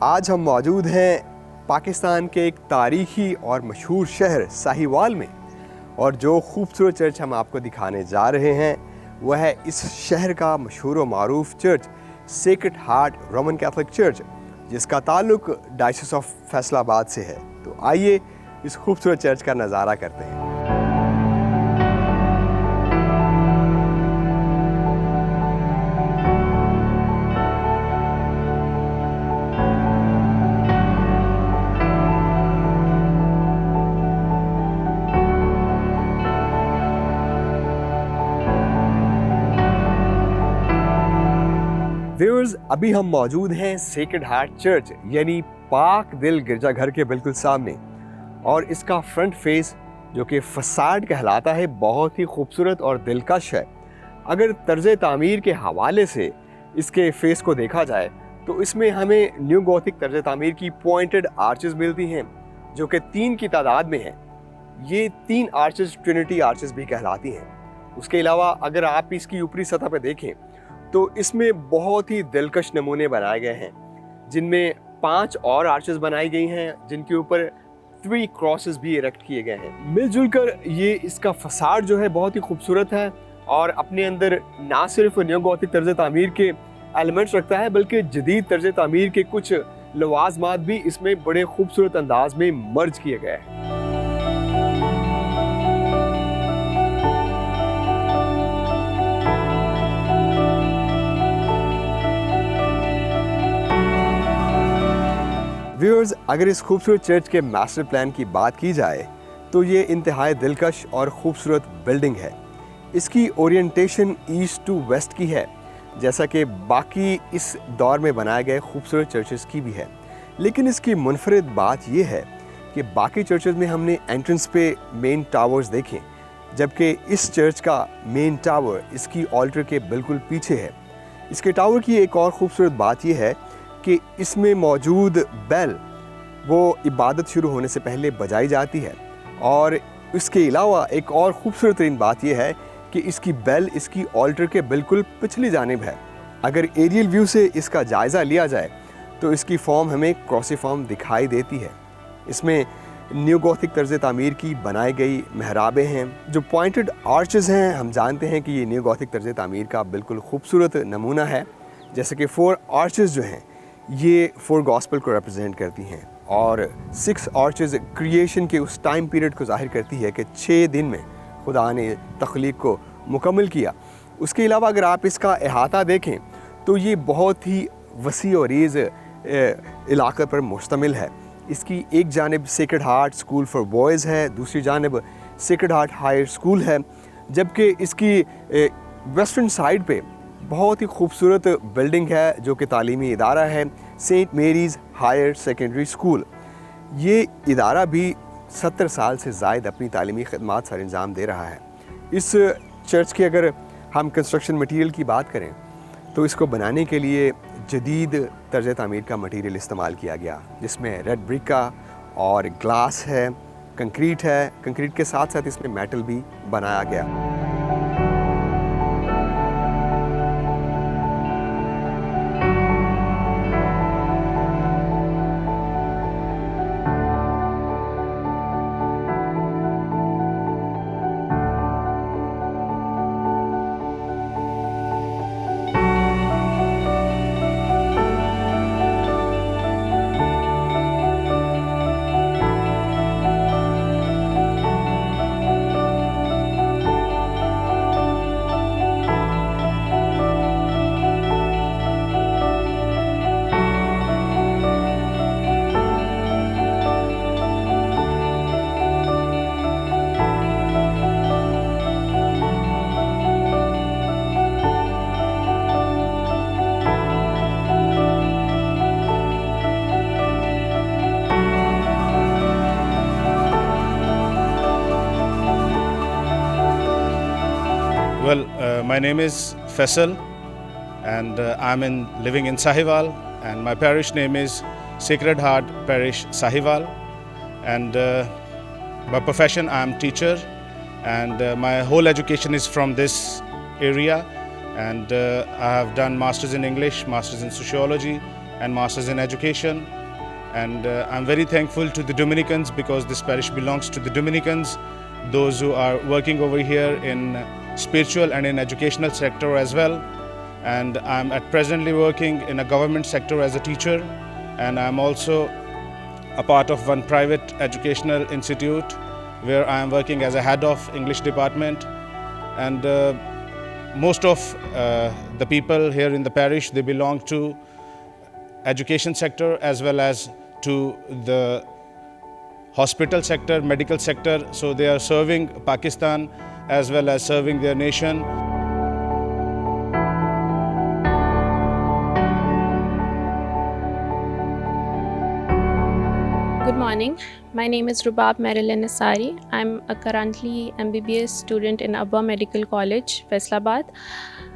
आज हम मौजूद हैं पाकिस्तान के एक तारीखी और मशहूर शहर साहिवाल में, और जो खूबसूरत चर्च हम आपको दिखाने जा रहे हैं वह है इस शहर का मशहूर व मारूफ church sacred heart Roman Catholic church, जिसका ताल्लुक डायसिस ऑफ फैसलाबाद से है। तो आइए इस खूबसूरत चर्च का नज़ारा करते हैं। व्यूअर्स, अभी हम मौजूद हैं सेक्रेड हार्ट चर्च यानी पाक दिल गिरजाघर के बिल्कुल सामने, और इसका फ्रंट फेस जो कि फसाड कहलाता है बहुत ही खूबसूरत और दिलकश है। अगर तर्ज तामीर के हवाले से इसके फेस को देखा जाए तो इसमें हमें न्यू गॉथिक तर्ज तामीर की पॉइंटेड आर्चेस मिलती हैं जो कि 3 की तादाद में हैं। ये 3 आर्चेस ट्रिनिटी आर्चेस भी कहलाती हैं। उसके अलावा अगर आप इसकी ऊपरी सतह पर देखें तो इसमें बहुत ही दिलकश नमूने बनाए गए हैं, जिनमें 5 और आर्चेस बनाई गई हैं जिनके ऊपर 3 क्रॉसेस भी इरेक्ट किए गए हैं। मिलजुल कर ये इसका फसाड जो है बहुत ही खूबसूरत है और अपने अंदर ना सिर्फ न्यो गॉथिक तर्ज तामीर के एलिमेंट्स रखता है बल्कि जदीद तर्ज तामीर के कुछ लवाजमात भी इसमें बड़े खूबसूरत अंदाज में मर्ज किए गए हैं। व्यूअर्स, अगर इस खूबसूरत चर्च के मास्टर प्लान की बात की जाए तो ये इंतहाई दिलकश और ख़ूबसूरत बिल्डिंग है। इसकी ओरिएंटेशन ईस्ट टू वेस्ट की है, जैसा कि बाकी इस दौर में बनाए गए खूबसूरत चर्चेस की भी है। लेकिन इसकी मुनफरिद बात यह है कि बाकी चर्चेस में हमने एंट्रेंस पे मेन टावर्स देखे, जबकि इस चर्च का मेन टावर इसकी ऑल्टर के बिल्कुल पीछे है। इसके टावर की एक और ख़ूबसूरत बात यह है कि इसमें मौजूद बेल वो इबादत शुरू होने से पहले बजाई जाती है, और इसके अलावा एक और ख़ूबसूरत तरीन बात यह है कि इसकी बेल इसकी ऑल्टर के बिल्कुल पिछली जानिब है। अगर एरियल व्यू से इसका जायज़ा लिया जाए तो इसकी फॉर्म हमें क्रॉसिफॉर्म दिखाई देती है। इसमें न्यू गॉथिक तर्ज तामीर की बनाई गई महराबें हैं। जो पॉइंटेड आर्चेस हैं, हम जानते हैं कि ये न्यू गॉथिक तर्ज तामीर का बिल्कुल खूबसूरत नमूना है। जैसे कि 4 आर्चेस जो हैं ये 4 गॉस्पेल को रिप्रेजेंट करती हैं, और 6 आर्चेस क्रिएशन के उस टाइम पीरियड को जाहिर करती है कि 6 दिन में खुदा ने तख्लीक को मुकम्मल किया। उसके अलावा अगर आप इसका अहाता देखें तो ये बहुत ही वसी और रीज़ इलाके पर मुश्तमिल है। इसकी एक जानिब sacred heart school for boys है, दूसरी जानिब सेक्रेड हार्ट हायर स्कूल है, जबकि इसकी वेस्टर्न साइड पे बहुत ही खूबसूरत बिल्डिंग है जो कि तालीमी इदारा है, सेंट मेरीज़ हायर सेकेंडरी स्कूल। ये इदारा भी 70 साल से ज़ायद अपनी तालीमी खदमात सर अंजाम दे रहा है। इस चर्च के अगर हम कंस्ट्रक्शन मटीरियल की बात करें तो इसको बनाने के लिए जदीद तर्ज तामीर का मटीरियल इस्तेमाल किया गया, जिसमें रेड ब्रिक का और ग्लास है, कंक्रीट है। कंक्रीट के साथ साथ इसमें मेटल भी बनाया गया। Well, my name is Faisal, and I'm living in Sahiwal, and my parish name is Sacred Heart Parish Sahiwal, and by profession I'm teacher, and my whole education is from this area, and I have done masters in English, masters in sociology, and Masters in Education. And I'm very thankful to the Dominicans because this parish belongs to the Dominicans, those who are working over here in spiritual and in educational sector as well. And I'm at presently working in a government sector as a teacher, and I'm also a part of one private educational institute where I am working as a head of English department. And most of the people here in the parish, they belong to education sector as well as to the hospital sector, medical sector. So they are serving Pakistan as well as serving their nation. Good morning. My name is Rubab Marilyn Asari. I'm a currently MBBS student in Abba Medical College, Faisalabad.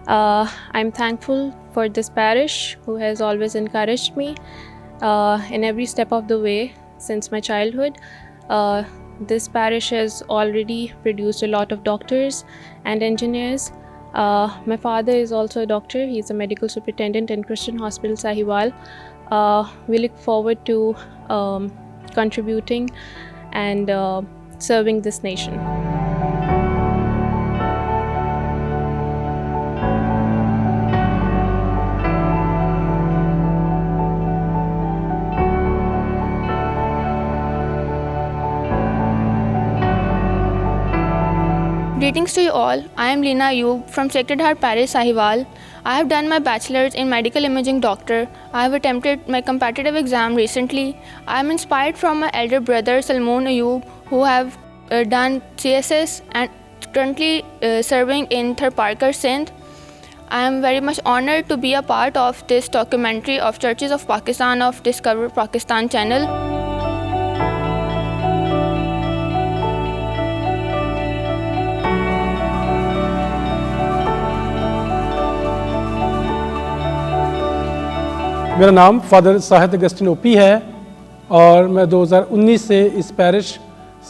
I'm thankful for this parish who has always encouraged me in every step of the way since my childhood. This parish has already produced a lot of doctors and engineers. My father is also a doctor. He's a medical superintendent in Christian Hospital, Sahiwal. We look forward to contributing and serving this nation. Greetings to you all. I am Leena Ayub from Sacred Heart Parish, Sahiwal. I have done my bachelor's in medical imaging doctor. I have attempted my competitive exam recently. I am inspired from my elder brother Salmoon Ayub, who have done CSS and currently serving in Thar Parker, Sindh. I am very much honored to be a part of this documentary of Churches of Pakistan of Discover Pakistan channel. मेरा नाम father Shahid Augustine OP है और मैं 2019 से इस parish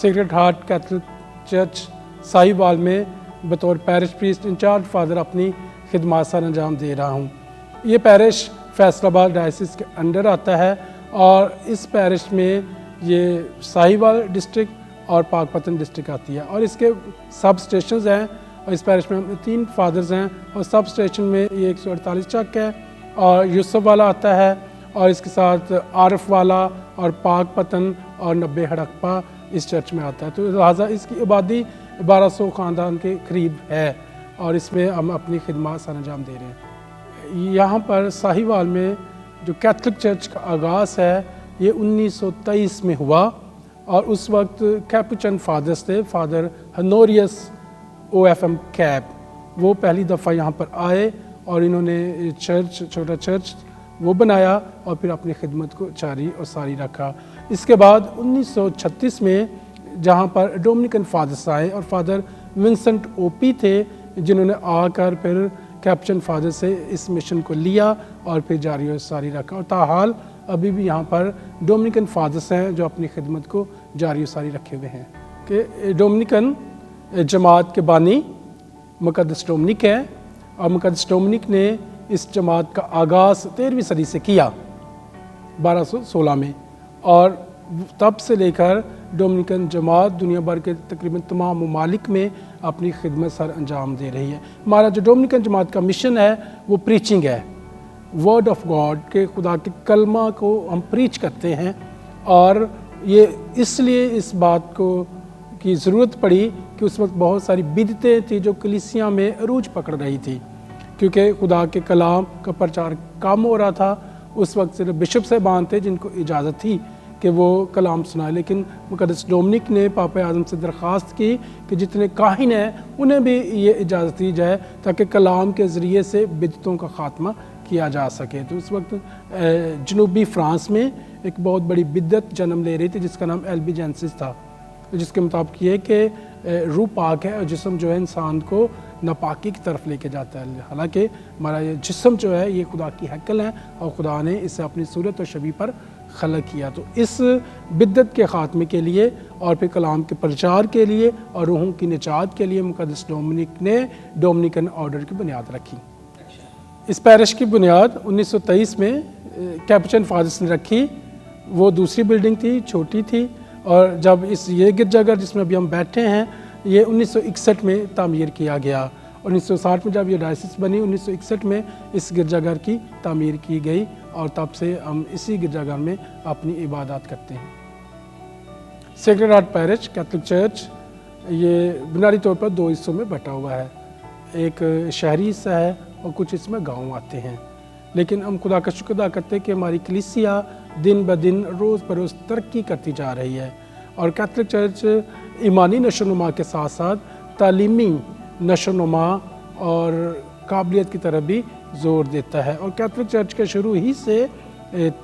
sacred heart Catholic church Sahiwal में बतौर parish priest in charge father अपनी खिदमत सर अंजाम दे रहा हूँ। ये पैरिश फैसलाबाद डायसिस के अंडर आता है और इस पैरिश में ये साहिवाल डिस्ट्रिक्ट और पाकपतन डिस्ट्रिक्ट आती है और इसके सब स्टेशंस हैं और इस पैरिश में हम 3 फादर्स हैं और सब स्टेशन में ये 148 चक है और यूसुफ वाला आता है और इसके साथ आरफ वाला और पाकपतन और 90 हड़प्पा इस चर्च में आता है। तो लिहाजा इसकी आबादी 1200 ख़ानदान के करीब है और इसमें हम अपनी खिदमत सर अंजाम दे रहे हैं। यहाँ पर साहिवाल में जो कैथलिक चर्च का आगाज़ है ये 1923 में हुआ और उस वक्त कैपुचिन फादर्स थे, फादर हनोरियस OFM कैप, वो पहली दफ़ा यहाँ पर आए और इन्होंने चर्च, छोटा चर्च वो बनाया और फिर अपनी खिदमत को जारी और सारी रखा। इसके बाद 1936 में जहाँ पर डोमिनिकन फादर्स आए और फादर विंसेंट ओपी थे जिन्होंने आकर फिर कैप्चन फादर से इस मिशन को लिया और फिर जारी और सारी रखा और ताहाल अभी भी यहाँ पर डोमिनिकन फादर्स हैं जो अपनी खिदमत को जारी और सारी रखे हुए हैं। कि डोमिनिकन जमात के बानी मुक़द्दस डोमिनिक है और मुक़द्दस डोमिनिक ने इस जमात का आगाज़ 13वीं सदी से किया 1216 में और तब से लेकर डोमिनिकन जमात दुनिया भर के तकरीबन तमाम ममालिक में अपनी खिदमत सर अंजाम दे रही है। हमारा जो डोमिनिकन जमात का मिशन है वो प्रीचिंग है, वर्ड ऑफ गॉड के खुदा के कलमा को हम प्रीच करते हैं और ये इसलिए इस बात को की ज़रूरत पड़ी कि उस वक्त बहुत सारी बिदतें थी जो कलीसिया में अरूज पकड़ रही थी क्योंकि खुदा के कलाम का प्रचार कम हो रहा था। उस वक्त सिर्फ बिशप साहबान थे जिनको इजाज़त थी कि वो कलाम सुनाए, लेकिन मुक़द्दस डोमिनिक ने पापा आज़म से दरख्वास्त की कि जितने काहिन हैं उन्हें भी ये इजाज़त दी जाए ताकि कलाम के ज़रिए से बिदतों का ख़ात्मा किया जा सके। तो उस वक्त जनूबी फ़्रांस में एक बहुत बड़ी बिदत जन्म ले रही थी जिसका नाम एल्बिजेंसिस था, जिसके मुताबिक ये कि रूह पाक है और जिस्म जो है इंसान को नापाकी की तरफ लेके जाता है। हालांकि हमारा ये जिस्म जो है ये खुदा की हैकल है और खुदा ने इसे अपनी सूरत और शबीह पर खलक किया। तो इस बिद्दत के ख़ात्मे के लिए और फिर कलाम के प्रचार के लिए और रूहों की निजात के लिए मुक़द्दस डोमिनिक ने डोमिनिकन ऑर्डर की बुनियाद रखी। इस पैरिश की बुनियाद 1923 में कैपुचिन फादर्स ने रखी। वो दूसरी बिल्डिंग थी, छोटी थी, और जब ये गिरजाघर जिसमें अभी हम बैठे हैं ये 1961 में तामीर किया गया। 1960 में जब ये डायसिस बनी, 1961 में इस गिरजाघर की तामीर की गई और तब से हम इसी गिरजाघर में अपनी इबादत करते हैं। Sacred heart parish Catholic church ये बुनियादी तौर पर 2 हिस्सों में बटा हुआ है। एक शहरी हिस्सा है और कुछ इसमें गांव आते हैं। लेकिन हम खुदा का शुक्र अदा करते हैं कि हमारी कलीसिया दिन ब दिन रोज़ बरोज़ तरक्की करती जा रही है और कैथोलिक चर्च ईमानी नशोनुमा के साथ साथ तालीमी नशोनुमा और काबिलियत की तरफ भी ज़ोर देता है। और कैथोलिक चर्च के शुरू ही से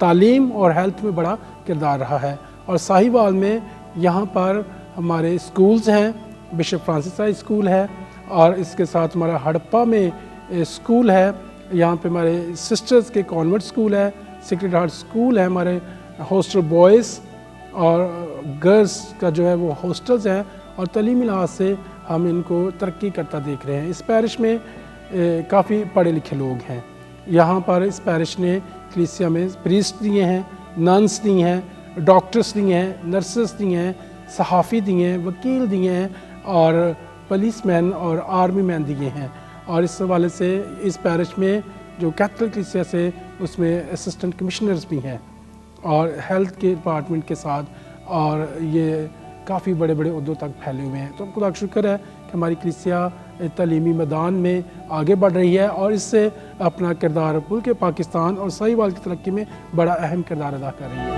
तालीम और हेल्थ में बड़ा किरदार रहा है। और साहिवाल में यहाँ पर हमारे स्कूल्स हैं, बिशप फ्रांसिस हाई स्कूल है और इसके साथ हमारा हड़प्पा में स्कूल है। यहाँ पे हमारे सिस्टर्स के कॉन्वेंट स्कूल है, सेक्रेड हार्ट स्कूल है, हमारे हॉस्टल बॉयज़ और गर्ल्स का जो है वो हॉस्टल्स हैं और तलीमी लिहाज से हम इनको तरक्की करता देख रहे हैं। इस पैरिश में काफ़ी पढ़े लिखे लोग हैं। यहाँ पर इस पैरिश ने कलीसिया में प्रीस्ट दिए हैं, नन्स दी हैं, डॉक्टर्स दिए हैं, नर्सेस दिए हैं, सहाफ़ी दिए हैं, वकील दिए हैं और पुलिसमैन और आर्मी मैन दिए हैं। और इस हवाले से इस पैरिश में जो कैथोलिक कलीसिया से उसमें असिस्टेंट कमिश्नर्स भी हैं और हेल्थ के डिपार्टमेंट के साथ, और ये काफ़ी बड़े बड़े उहदों तक फैले हुए हैं। तो खुदा का शुक्र है कि हमारी कलीसिया तालीमी मैदान में आगे बढ़ रही है और इससे अपना किरदार मुल्क पाकिस्तान और साहिवाल की तरक्की में बड़ा अहम किरदार अदा कर रही है।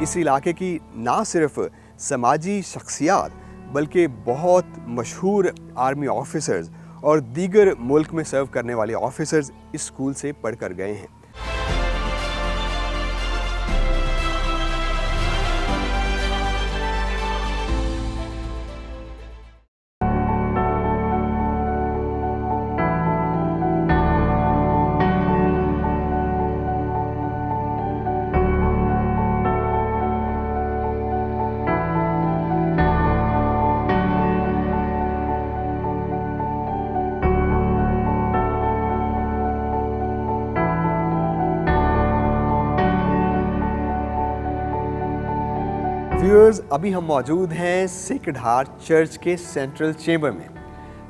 इस इलाके की ना सिर्फ समाजी शख्सियात बल्कि बहुत मशहूर आर्मी ऑफिसर्स और दीगर मुल्क में सर्व करने वाले ऑफिसर्स इस स्कूल से पढ़कर गए हैं। व्यूअर्स, अभी हम मौजूद हैं सेक्रेड हार्ट चर्च के सेंट्रल चेंबर में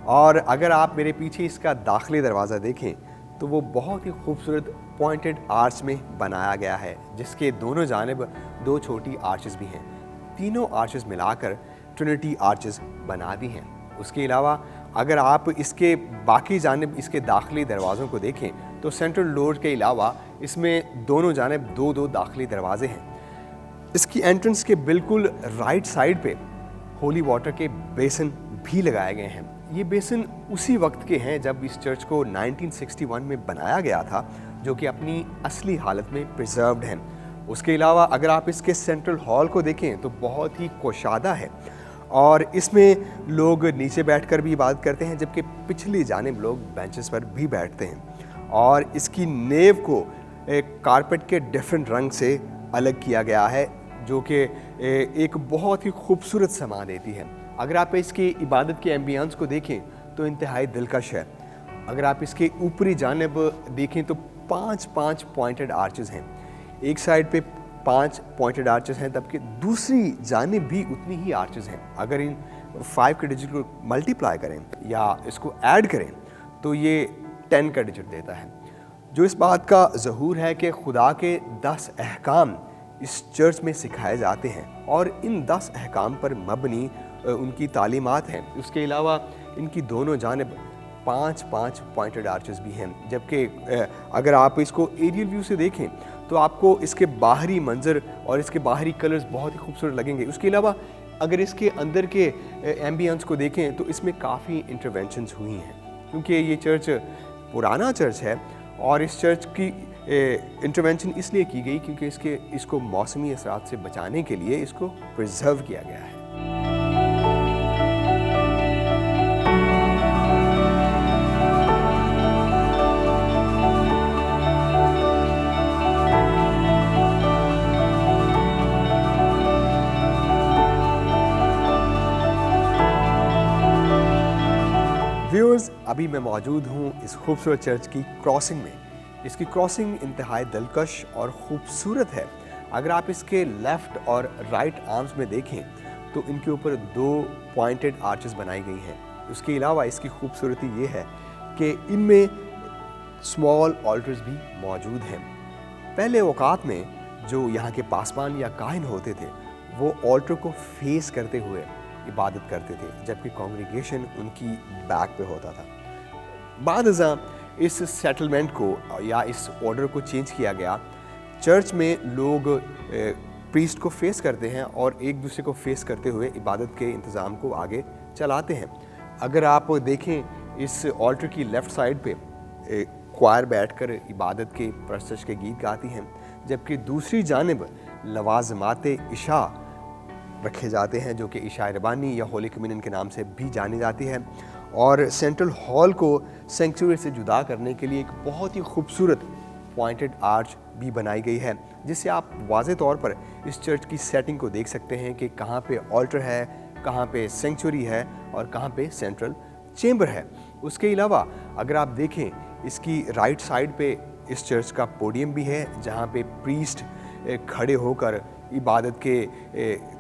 और अगर आप मेरे पीछे इसका दाखिली दरवाज़ा देखें तो वो बहुत ही खूबसूरत पॉइंटेड आर्च में बनाया गया है, जिसके दोनों जानिब 2 छोटी आर्चेस भी हैं। तीनों आर्चेस मिलाकर ट्रिनिटी आर्चेस बना दी हैं। उसके अलावा अगर आप इसके बाकी जानिब इसके दाखिली दरवाज़ों को देखें तो सेंट्रल डोर के अलावा इसमें दोनों जानिब 2-2 दाखिली दरवाजे हैं। इसकी एंट्रेंस के बिल्कुल राइट साइड पे होली वाटर के बेसन भी लगाए गए हैं। ये बेसन उसी वक्त के हैं जब इस चर्च को 1961 में बनाया गया था, जो कि अपनी असली हालत में प्रिजर्व्ड हैं। उसके अलावा अगर आप इसके सेंट्रल हॉल को देखें तो बहुत ही कोशादा है और इसमें लोग नीचे बैठकर भी इबादत करते हैं, जबकि पिछली जानिब लोग बेंचेस पर भी बैठते हैं। और इसकी नेव को एक कारपेट के डिफरेंट रंग से अलग किया गया है, जो कि एक बहुत ही खूबसूरत समा देती है। अगर आप इसकी इबादत के एम्बियंस को देखें तो इंतहाई दिलकश है। अगर आप इसके ऊपरी जानिब देखें तो 5-5 पॉइंटेड आर्चेस हैं। एक साइड पे 5 पॉइंटेड आर्चेस हैं, जबकि दूसरी जानिब भी उतनी ही आर्चेस हैं। अगर इन 5 के डिजिट को मल्टीप्लाई करें या इसको ऐड करें तो ये 10 का डिजिट देता है, जो इस बात का ज़हूर है कि खुदा के 10 अहकाम इस चर्च में सिखाए जाते हैं और इन 10 अहकाम पर मबनी उनकी तालीमात हैं। उसके अलावा इनकी दोनों जानिब 5-5 पॉइंटेड आर्चेस भी हैं, जबकि अगर आप इसको एरियल व्यू से देखें तो आपको इसके बाहरी मंजर और इसके बाहरी कलर्स बहुत ही खूबसूरत लगेंगे। उसके अलावा अगर इसके अंदर के एम्बियंस को देखें तो इसमें काफ़ी इंटरवेंशंस हुई हैं, क्योंकि ये चर्च पुराना चर्च है और इस चर्च की इंटरवेंशन इसलिए की गई क्योंकि इसको मौसमी असरात से बचाने के लिए इसको प्रिजर्व किया गया है। व्यूअर्स, अभी मैं मौजूद हूँ इस खूबसूरत चर्च की क्रॉसिंग में। इसकी क्रॉसिंग इंतहाई दिलकश और ख़ूबसूरत है। अगर आप इसके लेफ़्ट और राइट आर्म्स में देखें तो इनके ऊपर 2 पॉइंटेड आर्चेस बनाई गई हैं। उसके अलावा इसकी खूबसूरती ये है कि इनमें स्मॉल ऑल्टर्स भी मौजूद हैं। पहले औकात में जो यहाँ के पासबान या काहिन होते थे वो ऑल्टर को फेस करते हुए इबादत करते थे, जबकि कॉन्ग्रीगेशन उनकी बैक पे होता था। बाद अज़ां इस सेटलमेंट को या इस ऑर्डर को चेंज किया गया। चर्च में लोग प्रीस्ट को फेस करते हैं और एक दूसरे को फेस करते हुए इबादत के इंतज़ाम को आगे चलाते हैं। अगर आप देखें इस ऑल्टर की लेफ़्ट साइड पे क्वायर बैठकर इबादत के प्रस्तश के गीत गाती हैं, जबकि दूसरी जानिब लवाज़मात इशा रखे जाते हैं जो कि इशा रबानी या होली कम्युनियन के नाम से भी जानी जाती है। और सेंट्रल हॉल को सेंक्चुरी से जुदा करने के लिए एक बहुत ही खूबसूरत पॉइंटेड आर्च भी बनाई गई है, जिससे आप वाज़े तौर पर इस चर्च की सेटिंग को देख सकते हैं कि कहाँ पे ऑल्टर है, कहाँ पे सेंक्चुरी है और कहाँ पे सेंट्रल चेंबर है। उसके अलावा अगर आप देखें इसकी राइट साइड पे इस चर्च का पोडियम भी है, जहाँ पे प्रीस्ट खड़े होकर इबादत के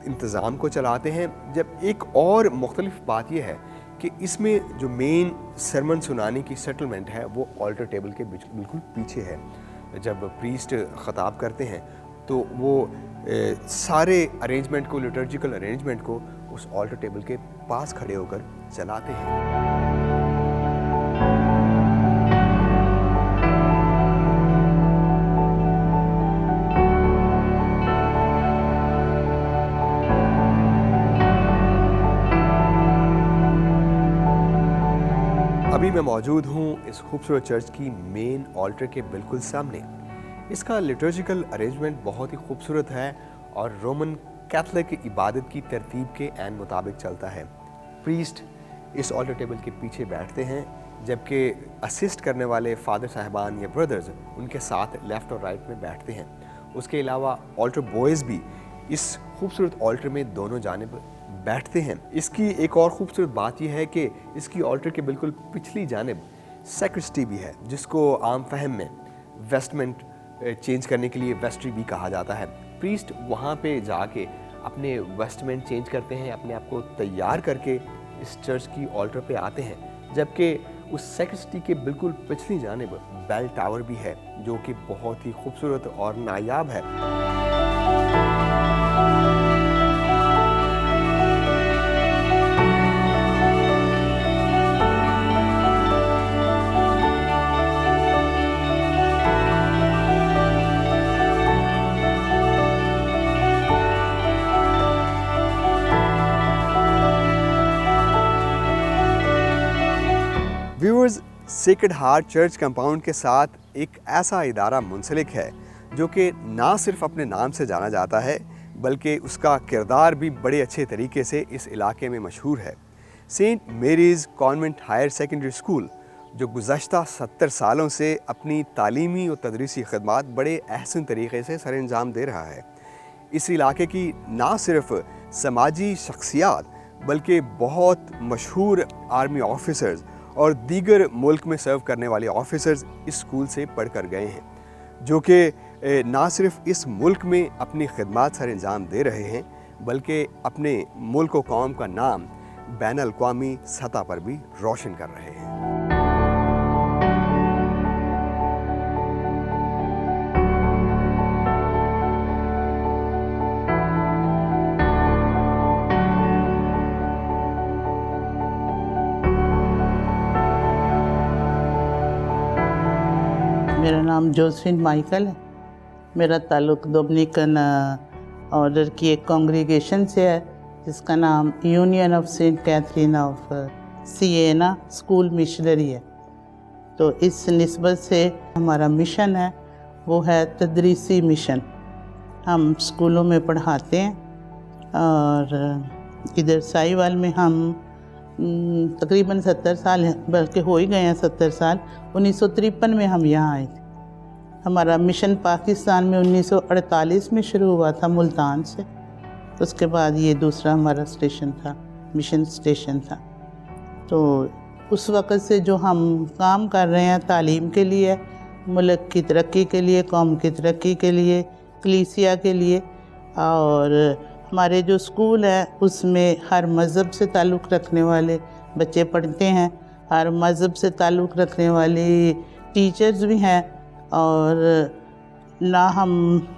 इंतज़ाम को चलाते हैं। जब एक और मुख्तलिफ बात यह है कि इसमें जो मेन सरमन सुनाने की सेटलमेंट है वो ऑल्टर टेबल के बिल्कुल पीछे है। जब प्रीस्ट ख़ताब करते हैं तो वो सारे अरेंजमेंट को, लिटर्जिकल अरेंजमेंट को उस ऑल्टर टेबल के पास खड़े होकर चलाते हैं। अभी मैं मौजूद हूँ इस खूबसूरत चर्च की मेन ऑल्टर के बिल्कुल सामने। इसका लिटर्जिकल अरेंजमेंट बहुत ही खूबसूरत है और रोमन कैथलिक इबादत की तरतीब के ऐन मुताबिक चलता है। प्रीस्ट इस ऑल्टर टेबल के पीछे बैठते हैं, जबकि असिस्ट करने वाले फादर साहबान या ब्रदर्स उनके साथ लेफ़्ट और राइट में बैठते हैं। उसके अलावा ऑल्टर बॉयज़ भी इस खूबसूरत ऑल्टर में दोनों जानिब बैठते हैं। इसकी एक और ख़ूबसूरत बात यह है कि इसकी ऑल्टर के बिल्कुल पिछली जानिब सैक्रिस्टी भी है, जिसको आम फहम में वेस्टमेंट चेंज करने के लिए वेस्ट्री भी कहा जाता है। प्रीस्ट वहाँ पे जाके अपने वेस्टमेंट चेंज करते हैं, अपने आप को तैयार करके इस चर्च की ऑल्टर पे आते हैं, जबकि उस सैक्रिस्टी के बिल्कुल पिछली जानिब बेल टावर भी है जो कि बहुत ही खूबसूरत और नायाब है। Viewers, sacred heart church compound के साथ एक ऐसा इदारा मुंसलिक है जो कि ना सिर्फ अपने नाम से जाना जाता है बल्कि उसका किरदार भी बड़े अच्छे तरीके से इस इलाके में मशहूर है। Saint Mary's convent higher secondary school जो गुज़श्ता 70 सालों से अपनी तालीमी और तदरीसी खदमात बड़े अहसन तरीके से सर अंजाम दे रहा है। इस इलाके की ना सिर्फ समाजी शख्सियात बल्कि बहुत मशहूर आर्मी ऑफिसर्स और दीगर मुल्क में सर्व करने वाले ऑफिसर्स इस स्कूल से पढ़ कर गए हैं, जो कि ना सिर्फ इस मुल्क में अपनी खिदमत सर अंजाम दे रहे हैं बल्कि अपने मुल्क व कौम का नाम बैन अल-अक़वामी सतह पर भी रोशन कर रहे हैं। मेरा नाम जोसेफिन माइकल है। मेरा ताल्लुक़ डोमिनिकन ऑर्डर की एक कॉन्ग्रीगेशन से है जिसका नाम union of Saint Catherine of Siena school missionary है। तो इस निस्बत से हमारा मिशन है वो है तदरीसी मिशन। हम स्कूलों में पढ़ाते हैं और इधर साहिवाल में हम तकरीबन 70 साल बल्कि हो ही गए हैं 70 साल। 1953 में हम यहाँ आए थे। हमारा मिशन पाकिस्तान में 1948 में शुरू हुआ था मुल्तान से। उसके बाद ये दूसरा हमारा स्टेशन था, मिशन स्टेशन था। तो उस वक़्त से जो हम काम कर रहे हैं तालीम के लिए, मुल्क की तरक्की के लिए, कौम की तरक्की के लिए, कलीसिया के लिए, और हमारे जो स्कूल है उसमें हर मज़हब से ताल्लुक़ रखने वाले बच्चे पढ़ते हैं, हर मज़हब से ताल्लुक़ रखने वाले टीचर्स भी हैं, और ना हम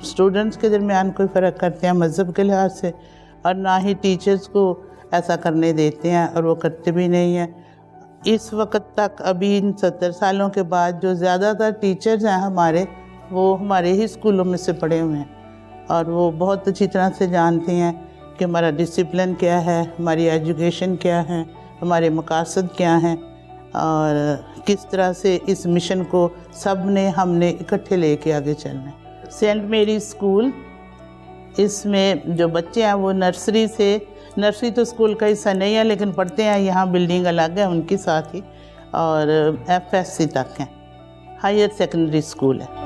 स्टूडेंट्स के दरमियान कोई फ़र्क करते हैं मज़हब के लिहाज से, और ना ही टीचर्स को ऐसा करने देते हैं, और वो करते भी नहीं हैं। इस वक्त तक अभी इन 70 सालों के बाद जो ज़्यादातर टीचर्स हैं हमारे, वो हमारे ही स्कूलों में से पढ़े हुए हैं, और वो बहुत अच्छी तरह से जानते हैं कि हमारा डिसिप्लिन क्या है, हमारी एजुकेशन क्या है, हमारे मकासद क्या हैं, और किस तरह से इस मिशन को सब ने हमने इकट्ठे लेके आगे चलना है। सेंट मेरी स्कूल, इसमें जो बच्चे हैं वो नर्सरी तो स्कूल का हिस्सा नहीं है, लेकिन पढ़ते हैं यहाँ, बिल्डिंग अलग है उनके साथ ही, और FSC तक हैं, हायर सेकेंडरी स्कूल है।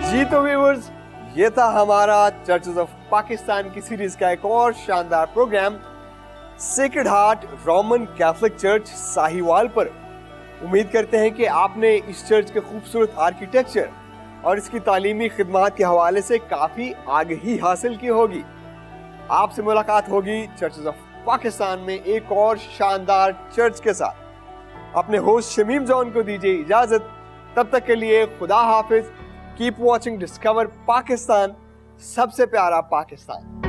जी तो व्यूअर्स, ये था हमारा चर्चेस ऑफ पाकिस्तान की सीरीज का एक और शानदार programme Sacred heart Roman Catholic church Sahiwal पर। उम्मीद करते हैं कि आपने इस चर्च के खूबसूरत आर्किटेक्चर और इसकी तालीमी खिदमात के हवाले से काफ़ी आगही हासिल की होगी। आपसे मुलाकात होगी चर्चेस ऑफ पाकिस्तान में एक और शानदार चर्च के साथ। अपने होस्ट शमीम जॉन को दीजिए इजाज़त, तब तक के लिए खुदा हाफिज। कीप वॉचिंग डिस्कवर पाकिस्तान, सबसे प्यारा पाकिस्तान।